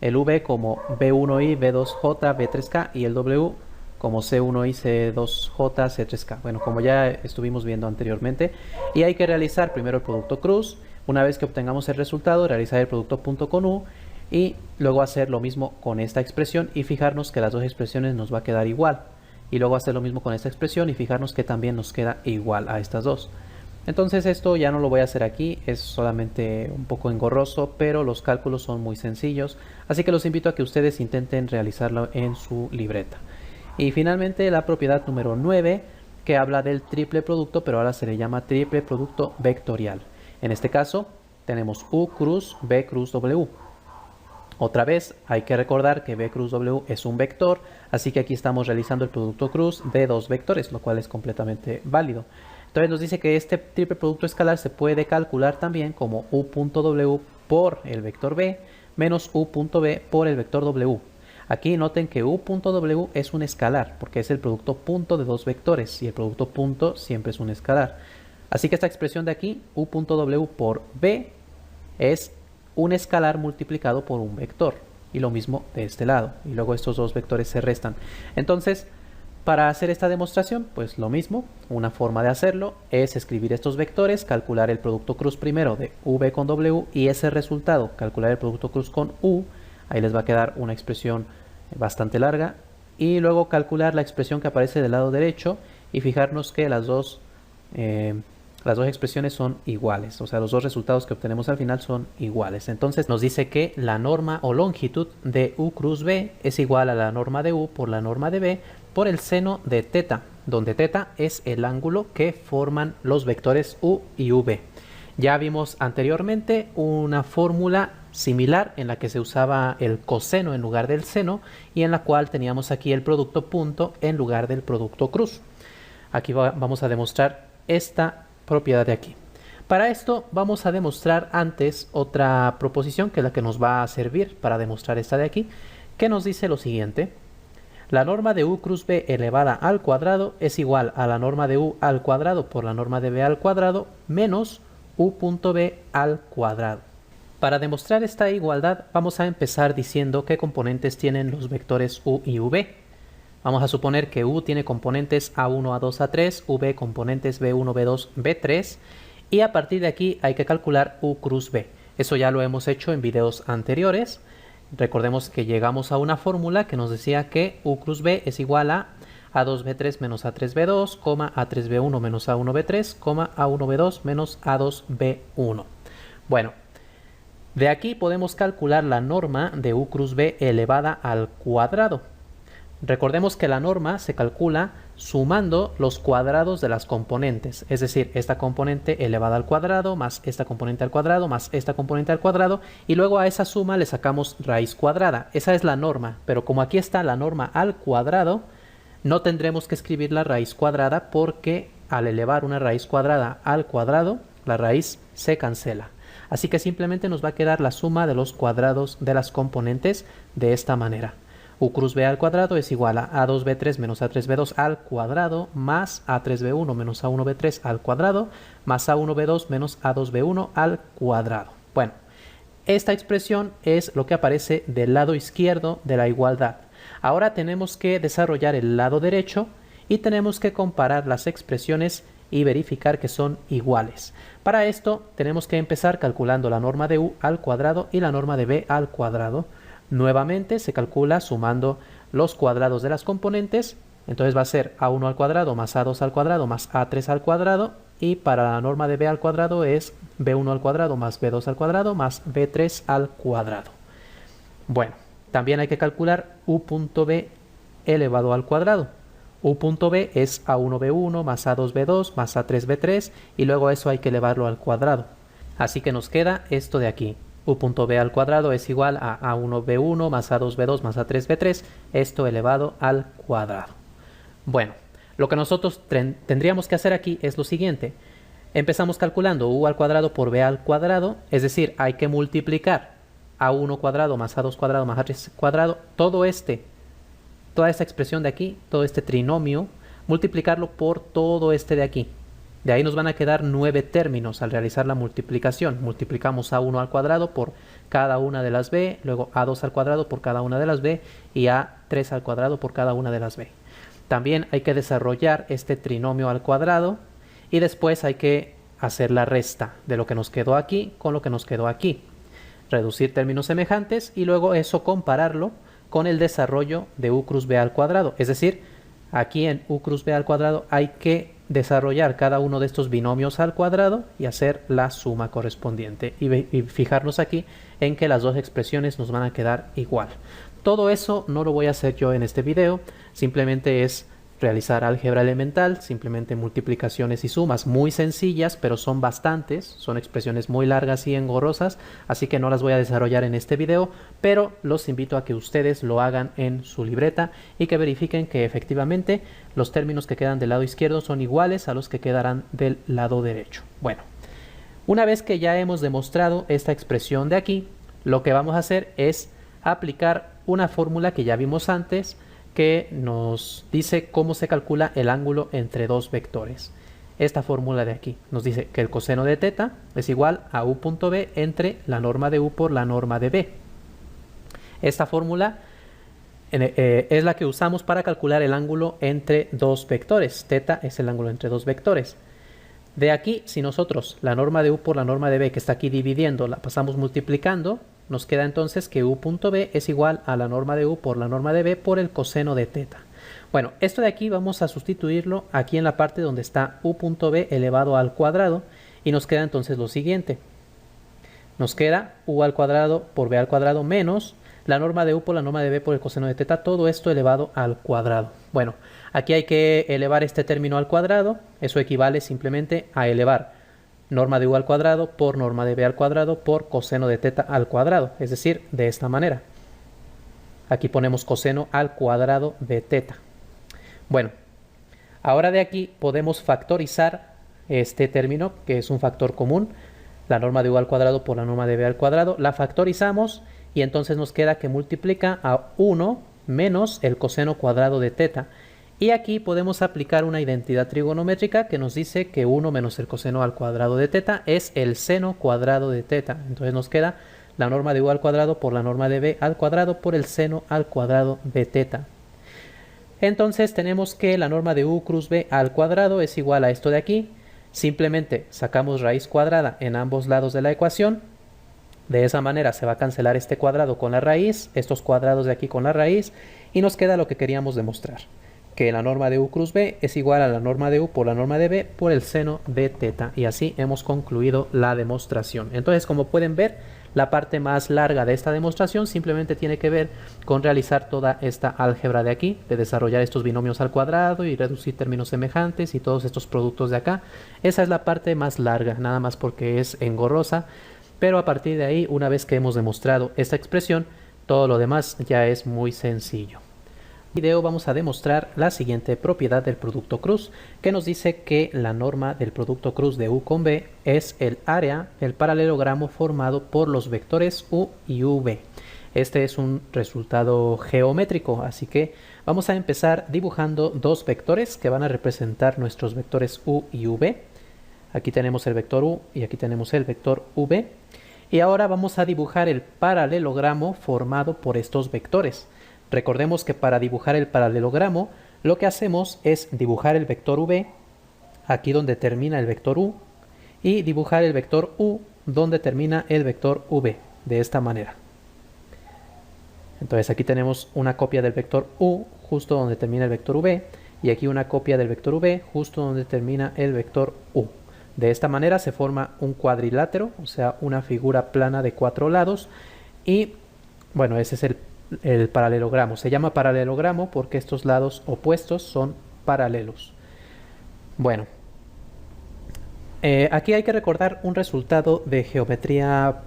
el V como B1I, B2J, B3K y el W como C1I, C2J, C3K. Bueno, como ya estuvimos viendo anteriormente. Y hay que realizar primero el producto cruz. Una vez que obtengamos el resultado, realizar el producto punto con U y luego hacer lo mismo con esta expresión y fijarnos que las dos expresiones nos va a quedar igual. Y luego hacer lo mismo con esta expresión y fijarnos que también nos queda igual a estas dos. Entonces esto ya no lo voy a hacer aquí, es solamente un poco engorroso, pero los cálculos son muy sencillos, así que los invito a que ustedes intenten realizarlo en su libreta. Y finalmente la propiedad número 9, que habla del triple producto, pero ahora se le llama triple producto vectorial. En este caso tenemos U cruz B cruz W. Otra vez hay que recordar que B cruz W es un vector, así que aquí estamos realizando el producto cruz de dos vectores, lo cual es completamente válido. Entonces nos dice que este triple producto escalar se puede calcular también como U.W por el vector B menos U.B por el vector W. Aquí noten que U.W es un escalar, porque es el producto punto de dos vectores, y el producto punto siempre es un escalar. Así que esta expresión de aquí, U.W por B, es un escalar multiplicado por un vector, y lo mismo de este lado, y luego estos dos vectores se restan. Entonces, para hacer esta demostración, pues lo mismo, una forma de hacerlo es escribir estos vectores, calcular el producto cruz primero de V con W, y ese resultado, calcular el producto cruz con U. Ahí les va a quedar una expresión bastante larga, y luego calcular la expresión que aparece del lado derecho y fijarnos que las dos expresiones son iguales, o sea, los dos resultados que obtenemos al final son iguales. Entonces nos dice que la norma o longitud de U cruz B es igual a la norma de U por la norma de B por el seno de teta, donde teta es el ángulo que forman los vectores U y V. Ya vimos anteriormente una fórmula similar en la que se usaba el coseno en lugar del seno y en la cual teníamos aquí el producto punto en lugar del producto cruz. Aquí vamos a demostrar esta propiedad de aquí. Para esto vamos a demostrar antes otra proposición que es la que nos va a servir para demostrar esta de aquí, que nos dice lo siguiente: la norma de U cruz B elevada al cuadrado es igual a la norma de U al cuadrado por la norma de B al cuadrado menos U.B al cuadrado. Para demostrar esta igualdad vamos a empezar diciendo qué componentes tienen los vectores U y V. Vamos a suponer que U tiene componentes A1, A2, A3, V componentes B1, B2, B3, y a partir de aquí hay que calcular U cruz B. Eso ya lo hemos hecho en videos anteriores. Recordemos que llegamos a una fórmula que nos decía que U cruz B es igual a A2B3 menos A3B2, A3B1 menos A1B3, A1B2 menos A2B1. Bueno, de aquí podemos calcular la norma de U cruz B elevada al cuadrado. Recordemos que la norma se calcula sumando los cuadrados de las componentes, es decir, esta componente elevada al cuadrado, más esta componente al cuadrado, más esta componente al cuadrado, y luego a esa suma le sacamos raíz cuadrada. Esa es la norma, pero como aquí está la norma al cuadrado, no tendremos que escribir la raíz cuadrada porque al elevar una raíz cuadrada al cuadrado, la raíz se cancela. Así que simplemente nos va a quedar la suma de los cuadrados de las componentes de esta manera. U cruz B al cuadrado es igual a A2B3 menos A3B2 al cuadrado más A3B1 menos A1B3 al cuadrado más A1B2 menos A2B1 al cuadrado. Bueno, esta expresión es lo que aparece del lado izquierdo de la igualdad. Ahora tenemos que desarrollar el lado derecho y tenemos que comparar las expresiones y verificar que son iguales. Para esto tenemos que empezar calculando la norma de U al cuadrado y la norma de B al cuadrado. Nuevamente se calcula sumando los cuadrados de las componentes, entonces va a ser A1 al cuadrado más A2 al cuadrado más A3 al cuadrado, y para la norma de B al cuadrado es B1 al cuadrado más B2 al cuadrado más B3 al cuadrado. Bueno, también hay que calcular U.B elevado al cuadrado. U.B es A1B1 más A2B2 más A3B3 y luego eso hay que elevarlo al cuadrado. Así que nos queda esto de aquí. U.B al cuadrado es igual a A1B1 más A2B2 más A3B3, esto elevado al cuadrado. Bueno, lo que nosotros tendríamos que hacer aquí es lo siguiente. Empezamos calculando U al cuadrado por B al cuadrado, es decir, hay que multiplicar A1 cuadrado más A2 cuadrado más A3 cuadrado, toda esta expresión de aquí, todo este trinomio, multiplicarlo por todo este de aquí. De ahí nos van a quedar 9 términos al realizar la multiplicación. Multiplicamos A1 al cuadrado por cada una de las B, luego A2 al cuadrado por cada una de las B y A3 al cuadrado por cada una de las B. También hay que desarrollar este trinomio al cuadrado y después hay que hacer la resta de lo que nos quedó aquí con lo que nos quedó aquí. Reducir términos semejantes y luego eso compararlo con el desarrollo de U cruz B al cuadrado. Es decir, aquí en U cruz B al cuadrado hay que desarrollar cada uno de estos binomios al cuadrado y hacer la suma correspondiente y fijarnos aquí en que las dos expresiones nos van a quedar igual. Todo eso no lo voy a hacer yo en este video, simplemente es realizar álgebra elemental, simplemente multiplicaciones y sumas muy sencillas, pero son bastantes, son expresiones muy largas y engorrosas, así que no las voy a desarrollar en este video, pero los invito a que ustedes lo hagan en su libreta y que verifiquen que efectivamente los términos que quedan del lado izquierdo son iguales a los que quedarán del lado derecho. Bueno, una vez que ya hemos demostrado esta expresión de aquí, lo que vamos a hacer es aplicar una fórmula que ya vimos antes, que nos dice cómo se calcula el ángulo entre dos vectores. Esta fórmula de aquí nos dice que el coseno de teta es igual a u.b entre la norma de u por la norma de b. Esta fórmula es la que usamos para calcular el ángulo entre dos vectores. Teta es el ángulo entre dos vectores. De aquí, si nosotros la norma de u por la norma de b que está aquí dividiendo la pasamos multiplicando, nos queda entonces que u.b es igual a la norma de u por la norma de b por el coseno de teta. Bueno, esto de aquí vamos a sustituirlo aquí en la parte donde está u.b elevado al cuadrado y nos queda entonces lo siguiente. Nos queda u al cuadrado por b al cuadrado menos la norma de u por la norma de b por el coseno de teta, todo esto elevado al cuadrado. Bueno, aquí hay que elevar este término al cuadrado, eso equivale simplemente a elevar norma de u al cuadrado por norma de b al cuadrado por coseno de teta al cuadrado, es decir, de esta manera. Aquí ponemos coseno al cuadrado de teta. Bueno, ahora de aquí podemos factorizar este término, que es un factor común, la norma de u al cuadrado por la norma de b al cuadrado, la factorizamos y entonces nos queda que multiplica a 1 menos el coseno cuadrado de teta. Y aquí podemos aplicar una identidad trigonométrica que nos dice que 1 menos el coseno al cuadrado de teta es el seno cuadrado de teta. Entonces nos queda la norma de u al cuadrado por la norma de b al cuadrado por el seno al cuadrado de teta. Entonces tenemos que la norma de u cruz b al cuadrado es igual a esto de aquí. Simplemente sacamos raíz cuadrada en ambos lados de la ecuación. De esa manera se va a cancelar este cuadrado con la raíz, estos cuadrados de aquí con la raíz, y nos queda lo que queríamos demostrar, que la norma de u cruz b es igual a la norma de u por la norma de b por el seno de teta. Y así hemos concluido la demostración. Entonces, como pueden ver, la parte más larga de esta demostración simplemente tiene que ver con realizar toda esta álgebra de aquí, de desarrollar estos binomios al cuadrado y reducir términos semejantes y todos estos productos de acá. Esa es la parte más larga, nada más porque es engorrosa, pero a partir de ahí, una vez que hemos demostrado esta expresión, todo lo demás ya es muy sencillo. En este video vamos a demostrar la siguiente propiedad del producto cruz, que nos dice que la norma del producto cruz de u con b es el área del paralelogramo formado por los vectores u y v. Este es un resultado geométrico, así que vamos a empezar dibujando dos vectores que van a representar nuestros vectores u y v. Aquí tenemos el vector u y aquí tenemos el vector v. Y ahora vamos a dibujar el paralelogramo formado por estos vectores. Recordemos que para dibujar el paralelogramo lo que hacemos es dibujar el vector v aquí donde termina el vector u y dibujar el vector u donde termina el vector v, de esta manera. Entonces aquí tenemos una copia del vector u justo donde termina el vector v y aquí una copia del vector v justo donde termina el vector u. De esta manera se forma un cuadrilátero, o sea, una figura plana de 4 lados. Y bueno, ese es el paralelogramo. Se llama paralelogramo porque estos lados opuestos son paralelos. Bueno, aquí hay que recordar un resultado de geometría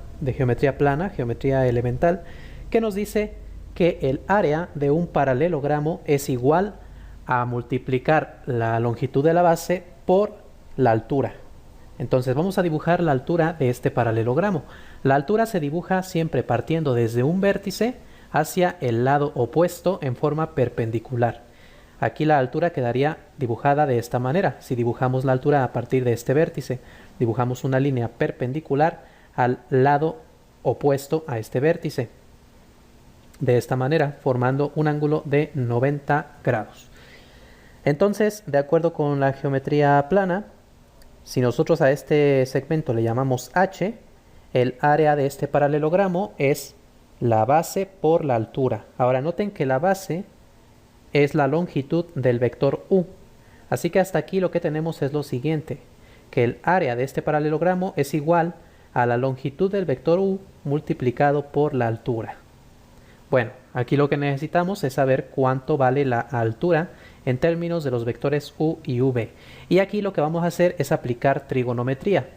plana, geometría elemental, que nos dice que el área de un paralelogramo es igual a multiplicar la longitud de la base por la altura. Entonces vamos a dibujar la altura de este paralelogramo. La altura se dibuja siempre partiendo desde un vértice hacia el lado opuesto en forma perpendicular. Aquí la altura quedaría dibujada de esta manera. Si dibujamos la altura a partir de este vértice, dibujamos una línea perpendicular al lado opuesto a este vértice. De esta manera, formando un ángulo de 90 grados. Entonces, de acuerdo con la geometría plana, si nosotros a este segmento le llamamos h, el área de este paralelogramo es la base por la altura. Ahora noten que la base es la longitud del vector u. Así que hasta aquí lo que tenemos es lo siguiente, que el área de este paralelogramo es igual a la longitud del vector u multiplicado por la altura. Bueno, aquí lo que necesitamos es saber cuánto vale la altura en términos de los vectores u y v. Y aquí lo que vamos a hacer es aplicar trigonometría.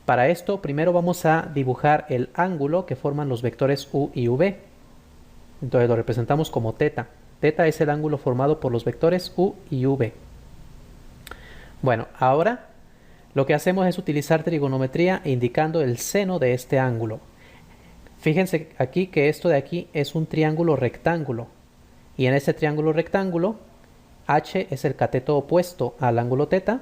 Para esto, primero vamos a dibujar el ángulo que forman los vectores u y v. Entonces lo representamos como teta. Teta es el ángulo formado por los vectores u y v. Bueno, ahora lo que hacemos es utilizar trigonometría indicando el seno de este ángulo. Fíjense aquí que esto de aquí es un triángulo rectángulo. Y en ese triángulo rectángulo, h es el cateto opuesto al ángulo teta.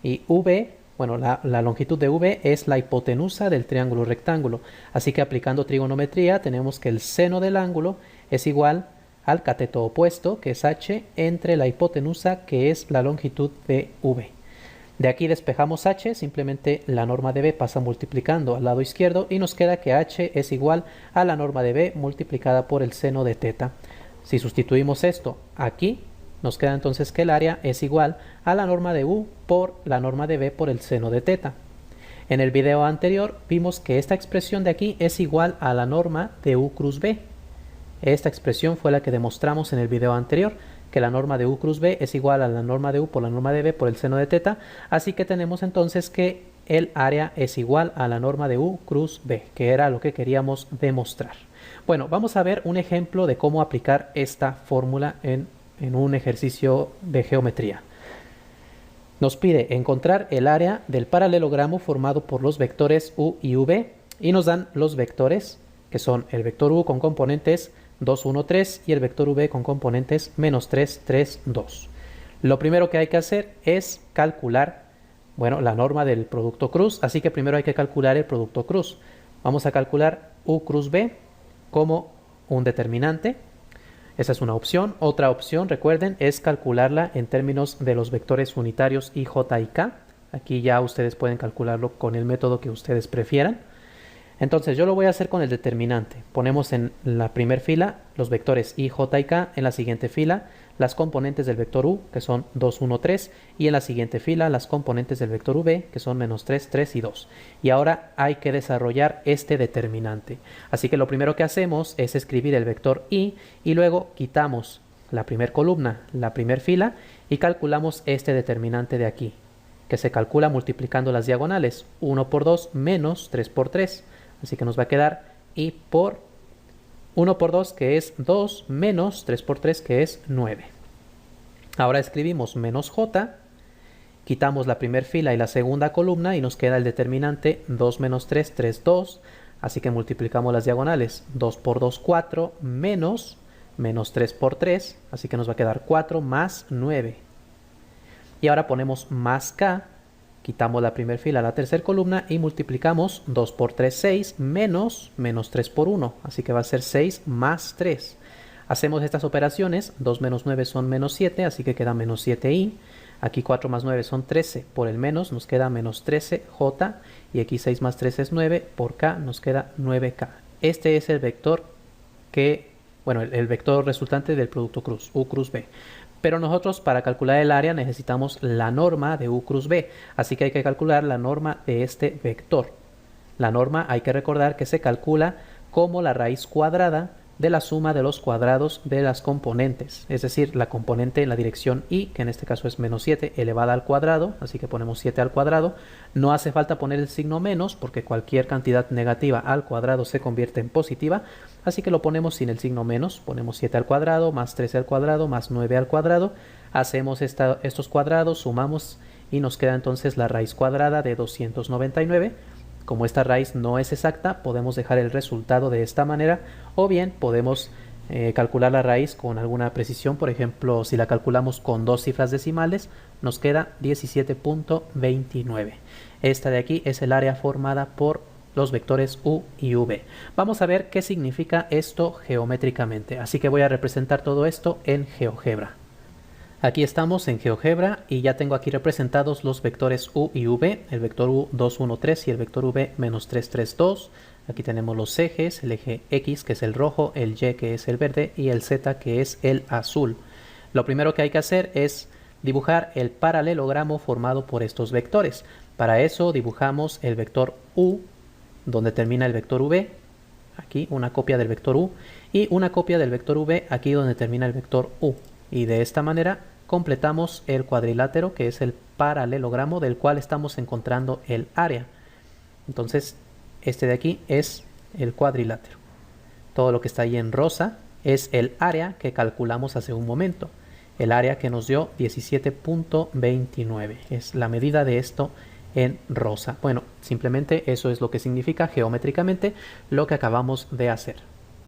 Y v, bueno, la longitud de v es la hipotenusa del triángulo rectángulo. Así que aplicando trigonometría tenemos que el seno del ángulo es igual al cateto opuesto, que es h, entre la hipotenusa, que es la longitud de v. De aquí despejamos h, simplemente la norma de b pasa multiplicando al lado izquierdo y nos queda que h es igual a la norma de b multiplicada por el seno de teta. Si sustituimos esto aquí, nos queda entonces que el área es igual a la norma de u por la norma de b por el seno de teta. En el video anterior vimos que esta expresión de aquí es igual a la norma de u cruz b. Esta expresión fue la que demostramos en el video anterior, que la norma de u cruz b es igual a la norma de u por la norma de b por el seno de teta, así que tenemos entonces que el área es igual a la norma de u cruz b, que era lo que queríamos demostrar. Bueno, vamos a ver un ejemplo de cómo aplicar esta fórmula en un ejercicio de geometría. Nos pide encontrar el área del paralelogramo formado por los vectores u y v y nos dan los vectores, que son el vector u con componentes 2, 1, 3 y el vector v con componentes menos 3, 3, 2. Lo primero que hay que hacer es calcular, bueno, la norma del producto cruz, así que primero hay que calcular el producto cruz. Vamos a calcular u cruz b como un determinante. Esa es una opción. Otra opción, recuerden, es calcularla en términos de los vectores unitarios i, j y k. Aquí ya ustedes pueden calcularlo con el método que ustedes prefieran. Entonces yo lo voy a hacer con el determinante. Ponemos en la primera fila los vectores i, j y k, en la siguiente fila las componentes del vector u, que son 2, 1, 3, y en la siguiente fila las componentes del vector v, que son menos 3, 3 y 2. Y ahora hay que desarrollar este determinante. Así que lo primero que hacemos es escribir el vector i y luego quitamos la primera columna, la primera fila, y calculamos este determinante de aquí, que se calcula multiplicando las diagonales. 1 por 2 menos 3 por 3. Así que nos va a quedar i por 1 por 2, que es 2, menos 3 por 3, que es 9. Ahora escribimos menos j, quitamos la primera fila y la segunda columna y nos queda el determinante 2 menos 3, 3, 2. Así que multiplicamos las diagonales. 2 por 2, 4, menos 3 por 3. Así que nos va a quedar 4 más 9. Y ahora ponemos más k. Quitamos la primera fila, la tercera columna y multiplicamos 2 por 3, 6, menos 3 por 1. Así que va a ser 6 más 3. Hacemos estas operaciones. 2 menos 9 son menos 7, así que queda menos 7i. Aquí 4 más 9 son 13. Por el menos nos queda menos 13j. Y aquí 6 más 3 es 9. Por k nos queda 9k. Este es el vector que, bueno, el vector resultante del producto cruz, u cruz b. Pero nosotros para calcular el área necesitamos la norma de u cruz b, así que hay que calcular la norma de este vector. La norma hay que recordar que se calcula como la raíz cuadrada de la suma de los cuadrados de las componentes, es decir, la componente en la dirección y, que en este caso es menos 7 elevada al cuadrado, así que ponemos 7 al cuadrado. No hace falta poner el signo menos porque cualquier cantidad negativa al cuadrado se convierte en positiva, así que lo ponemos sin el signo menos. Ponemos 7 al cuadrado más 13 al cuadrado más 9 al cuadrado, hacemos estos cuadrados, sumamos y nos queda entonces la raíz cuadrada de 299. Como esta raíz no es exacta, podemos dejar el resultado de esta manera, o bien podemos calcular la raíz con alguna precisión. Por ejemplo, si la calculamos con 2 cifras decimales, nos queda 17.29. Esta de aquí es el área formada por los vectores u y v. Vamos a ver qué significa esto geométricamente, así que voy a representar todo esto en GeoGebra. Aquí estamos en GeoGebra y ya tengo aquí representados los vectores u y v, el vector u 2, 1, 3 y el vector v menos 3, 3, 2. Aquí tenemos los ejes, el eje X que es el rojo, el Y que es el verde y el Z que es el azul. Lo primero que hay que hacer es dibujar el paralelogramo formado por estos vectores. Para eso dibujamos el vector u, donde termina el vector v, aquí una copia del vector u, y una copia del vector v aquí donde termina el vector u. Y de esta manera completamos el cuadrilátero, que es el paralelogramo del cual estamos encontrando el área. Entonces, este de aquí es el cuadrilátero. Todo lo que está ahí en rosa es el área que calculamos hace un momento. El área que nos dio 17.29. Es la medida de esto en rosa. Bueno, simplemente eso es lo que significa geométricamente lo que acabamos de hacer.